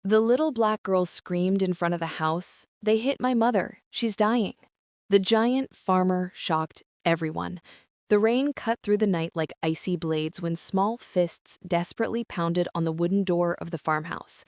The little black girl screamed in front of the house. They hit my mother. She's dying. The giant farmer shocked everyone. The rain cut through the night like icy blades when small fists desperately pounded on the wooden door of the farmhouse.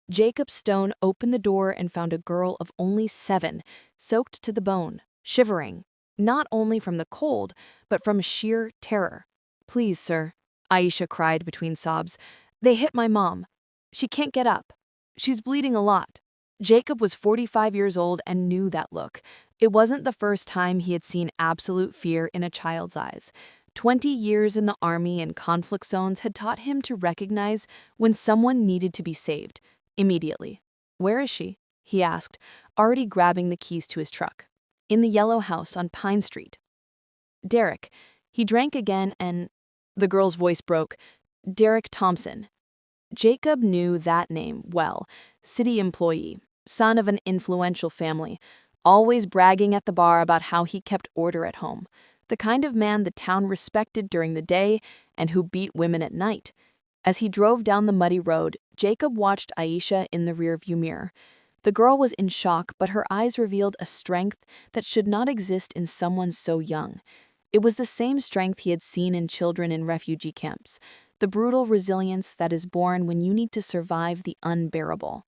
Jacob Stone opened the door and found a girl of only 7, soaked to the bone, shivering, not only from the cold, but from sheer terror. "Please, sir," Aisha cried between sobs. "They hit my mom. She can't get up. She's bleeding a lot." Jacob was 45 years old and knew that look. It wasn't the first time he had seen absolute fear in a child's eyes. 20 years in the army and conflict zones had taught him to recognize when someone needed to be saved, immediately. "Where is she?" he asked, already grabbing the keys to his truck. "In the yellow house on Pine Street." "Derek." He drank again and the girl's voice broke. "Derek Thompson." Jacob knew that name well. City employee, son of an influential family, always bragging at the bar about how he kept order at home. The kind of man the town respected during the day and who beat women at night. As he drove down the muddy road, Jacob watched Aisha in the rearview mirror. The girl was in shock, but her eyes revealed a strength that should not exist in someone so young. It was the same strength he had seen in children in refugee camps, the brutal resilience that is born when you need to survive the unbearable.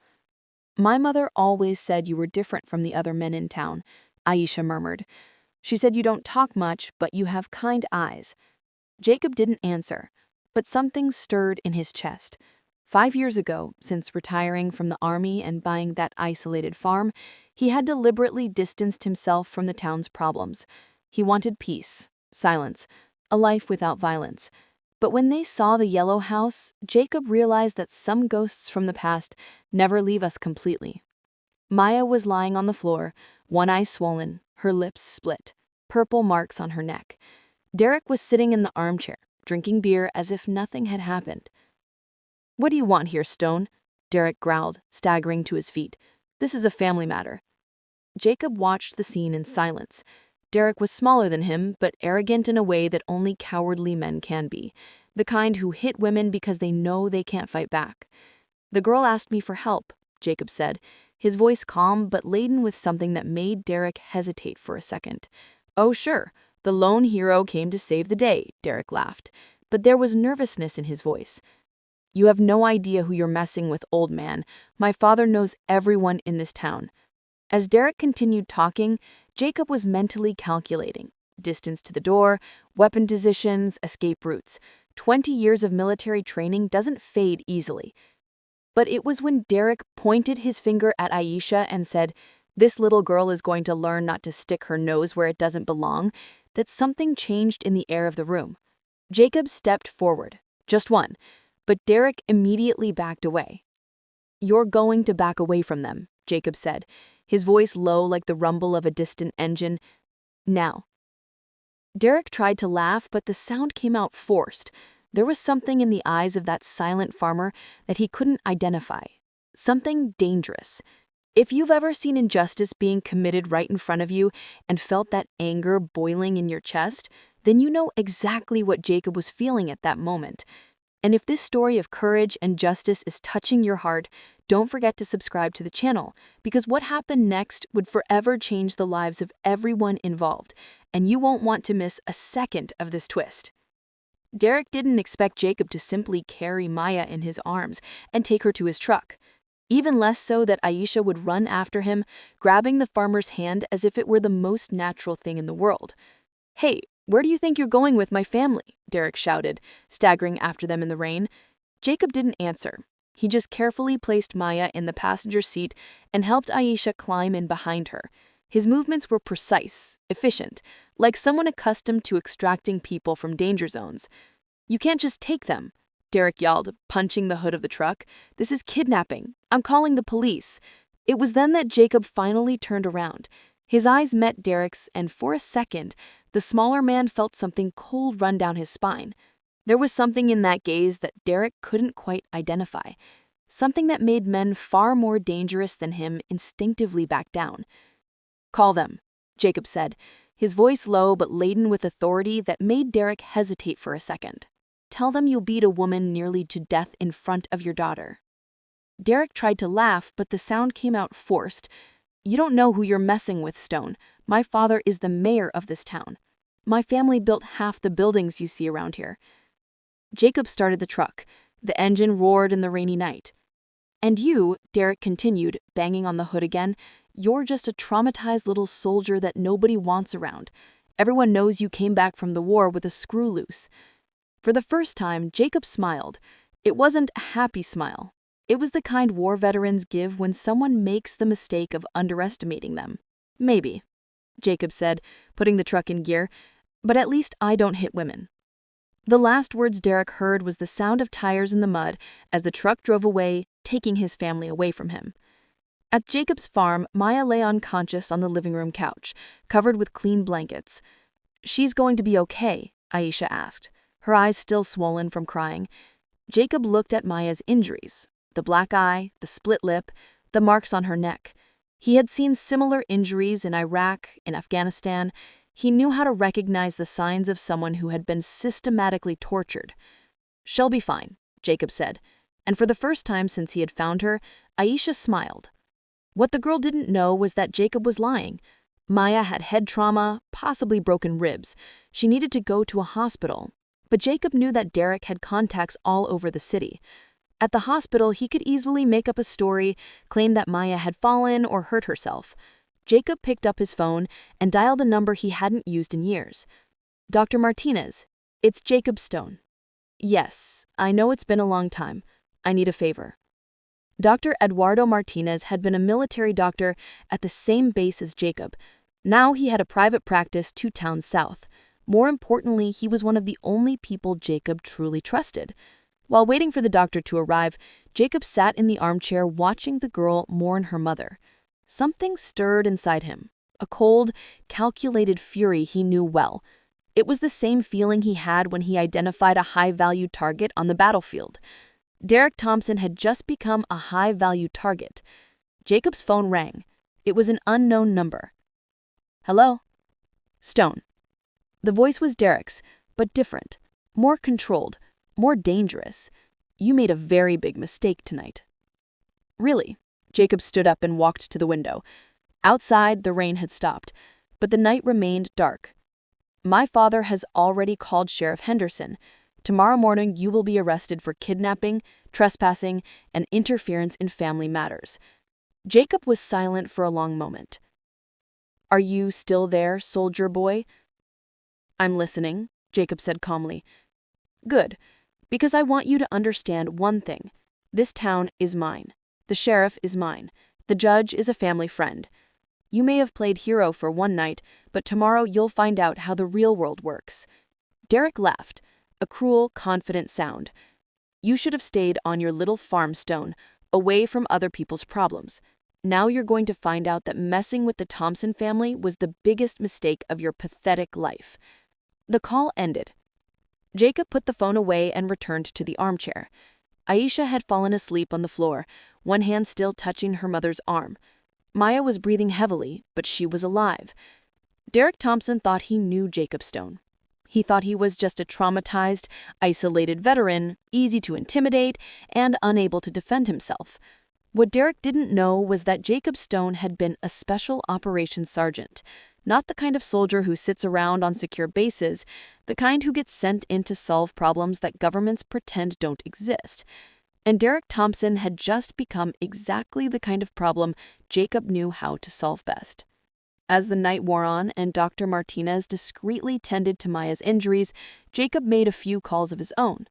"My mother always said you were different from the other men in town," Aisha murmured. "She said you don't talk much, but you have kind eyes." Jacob didn't answer, but something stirred in his chest. 5 years ago, since retiring from the army and buying that isolated farm, he had deliberately distanced himself from the town's problems. He wanted peace, silence, a life without violence. But when they saw the yellow house, Jacob realized that some ghosts from the past never leave us completely. Maya was lying on the floor, one eye swollen, her lips split, purple marks on her neck. Derek was sitting in the armchair, drinking beer as if nothing had happened. "What do you want here, Stone?" Derek growled, staggering to his feet. "This is a family matter." Jacob watched the scene in silence. Derek was smaller than him, but arrogant in a way that only cowardly men can be, the kind who hit women because they know they can't fight back. "The girl asked me for help," Jacob said, his voice calm but laden with something that made Derek hesitate for a second. "Oh, sure, the lone hero came to save the day," Derek laughed, but there was nervousness in his voice. "You have no idea who you're messing with, old man. My father knows everyone in this town." As Derek continued talking, Jacob was mentally calculating distance to the door, weapon positions, escape routes. 20 years of military training doesn't fade easily. But it was when Derek pointed his finger at Aisha and said, "This little girl is going to learn not to stick her nose where it doesn't belong," that something changed in the air of the room. Jacob stepped forward, just one, but Derek immediately backed away. "You're going to back away from them," Jacob said, his voice low like the rumble of a distant engine. "Now." Derek tried to laugh, but the sound came out forced. There was something in the eyes of that silent farmer that he couldn't identify. Something dangerous. If you've ever seen injustice being committed right in front of you and felt that anger boiling in your chest, then you know exactly what Jacob was feeling at that moment. And if this story of courage and justice is touching your heart, don't forget to subscribe to the channel, because what happened next would forever change the lives of everyone involved, and you won't want to miss a second of this twist. Derek didn't expect Jacob to simply carry Maya in his arms and take her to his truck. Even less so that Aisha would run after him, grabbing the farmer's hand as if it were the most natural thing in the world. "Hey, where do you think you're going with my family?" Derek shouted, staggering after them in the rain. Jacob didn't answer. He just carefully placed Maya in the passenger seat and helped Aisha climb in behind her. His movements were precise, efficient, like someone accustomed to extracting people from danger zones. "You can't just take them," Derek yelled, punching the hood of the truck. "This is kidnapping. I'm calling the police." It was then that Jacob finally turned around. His eyes met Derek's, and for a second, the smaller man felt something cold run down his spine. There was something in that gaze that Derek couldn't quite identify, something that made men far more dangerous than him instinctively back down. "Call them," Jacob said, his voice low but laden with authority that made Derek hesitate for a second. "Tell them you beat a woman nearly to death in front of your daughter." Derek tried to laugh, but the sound came out forced. "You don't know who you're messing with, Stone. My father is the mayor of this town. My family built half the buildings you see around here." Jacob started the truck. The engine roared in the rainy night. "And you," Derek continued, banging on the hood again, "you're just a traumatized little soldier that nobody wants around. Everyone knows you came back from the war with a screw loose." For the first time, Jacob smiled. It wasn't a happy smile. It was the kind war veterans give when someone makes the mistake of underestimating them. "Maybe," Jacob said, putting the truck in gear, "but at least I don't hit women." The last words Derek heard was the sound of tires in the mud as the truck drove away, taking his family away from him. At Jacob's farm, Maya lay unconscious on the living room couch, covered with clean blankets. "She's going to be okay?" Aisha asked, her eyes still swollen from crying. Jacob looked at Maya's injuries, the black eye, the split lip, the marks on her neck. He had seen similar injuries in Iraq, in Afghanistan. He knew how to recognize the signs of someone who had been systematically tortured. "She'll be fine," Jacob said, and for the first time since he had found her, Aisha smiled. What the girl didn't know was that Jacob was lying. Maya had head trauma, possibly broken ribs. She needed to go to a hospital. But Jacob knew that Derek had contacts all over the city. At the hospital, he could easily make up a story, claim that Maya had fallen or hurt herself. Jacob picked up his phone and dialed a number he hadn't used in years. "Dr. Martinez, it's Jacob Stone." "Yes, I know it's been a long time. I need a favor." Dr. Eduardo Martinez had been a military doctor at the same base as Jacob. Now he had a private practice 2 towns south. More importantly, he was one of the only people Jacob truly trusted. While waiting for the doctor to arrive, Jacob sat in the armchair watching the girl mourn her mother. Something stirred inside him, a cold, calculated fury he knew well. It was the same feeling he had when he identified a high-value target on the battlefield. Derek Thompson had just become a high-value target. Jacob's phone rang. It was an unknown number. "Hello?" "Stone." The voice was Derek's, but different, more controlled, more dangerous. "You made a very big mistake tonight." "Really?" Jacob stood up and walked to the window. Outside, the rain had stopped, but the night remained dark. "My father has already called Sheriff Henderson. Tomorrow morning you will be arrested for kidnapping, trespassing, and interference in family matters." Jacob was silent for a long moment. "Are you still there, soldier boy?" "I'm listening," Jacob said calmly. "Good, because I want you to understand one thing. This town is mine. The sheriff is mine. The judge is a family friend. You may have played hero for one night, but tomorrow you'll find out how the real world works." Derek laughed, a cruel, confident sound. "You should have stayed on your little farm, Stone, away from other people's problems. Now you're going to find out that messing with the Thompson family was the biggest mistake of your pathetic life." The call ended. Jacob put the phone away and returned to the armchair. Aisha had fallen asleep on the floor, one hand still touching her mother's arm. Maya was breathing heavily, but she was alive. Derek Thompson thought he knew Jacob Stone. He thought he was just a traumatized, isolated veteran, easy to intimidate, and unable to defend himself. What Derek didn't know was that Jacob Stone had been a special operations sergeant, not the kind of soldier who sits around on secure bases, the kind who gets sent in to solve problems that governments pretend don't exist. And Derek Thompson had just become exactly the kind of problem Jacob knew how to solve best. As the night wore on and Dr. Martinez discreetly tended to Maya's injuries, Jacob made a few calls of his own.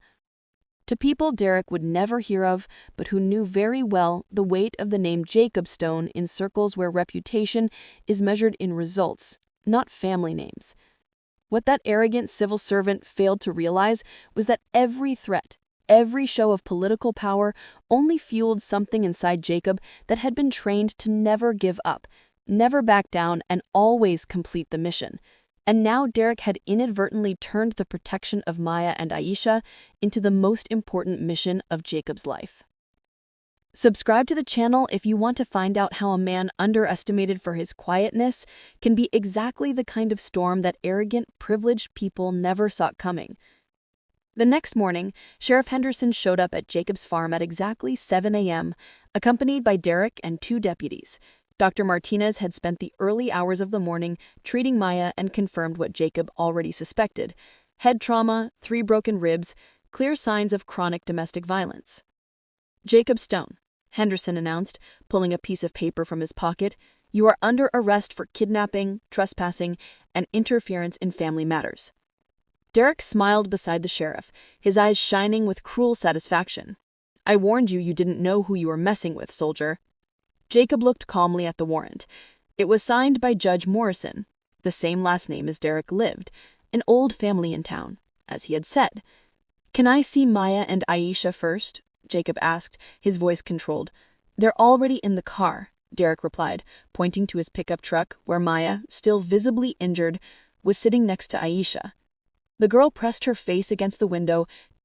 To people Derek would never hear of, but who knew very well the weight of the name Jacob Stone in circles where reputation is measured in results, not family names. What that arrogant civil servant failed to realize was that every threat, every show of political power only fueled something inside Jacob that had been trained to never give up, never back down, and always complete the mission. And now Derek had inadvertently turned the protection of Maya and Aisha into the most important mission of Jacob's life. Subscribe to the channel if you want to find out how a man underestimated for his quietness can be exactly the kind of storm that arrogant, privileged people never saw coming. The next morning, Sheriff Henderson showed up at Jacob's farm at exactly 7 a.m., accompanied by Derek and 2 deputies. Dr. Martinez had spent the early hours of the morning treating Maya and confirmed what Jacob already suspected: head trauma, 3 broken ribs, clear signs of chronic domestic violence. "Jacob Stone," Henderson announced, pulling a piece of paper from his pocket, "you are under arrest for kidnapping, trespassing, and interference in family matters." Derek smiled beside the sheriff, his eyes shining with cruel satisfaction. "I warned you didn't know who you were messing with, soldier." Jacob looked calmly at the warrant. It was signed by Judge Morrison, the same last name as Derek lived, an old family in town, as he had said. "Can I see Maya and Aisha first?" Jacob asked, his voice controlled. "They're already in the car," Derek replied, pointing to his pickup truck where Maya, still visibly injured, was sitting next to Aisha. The girl pressed her face against the window,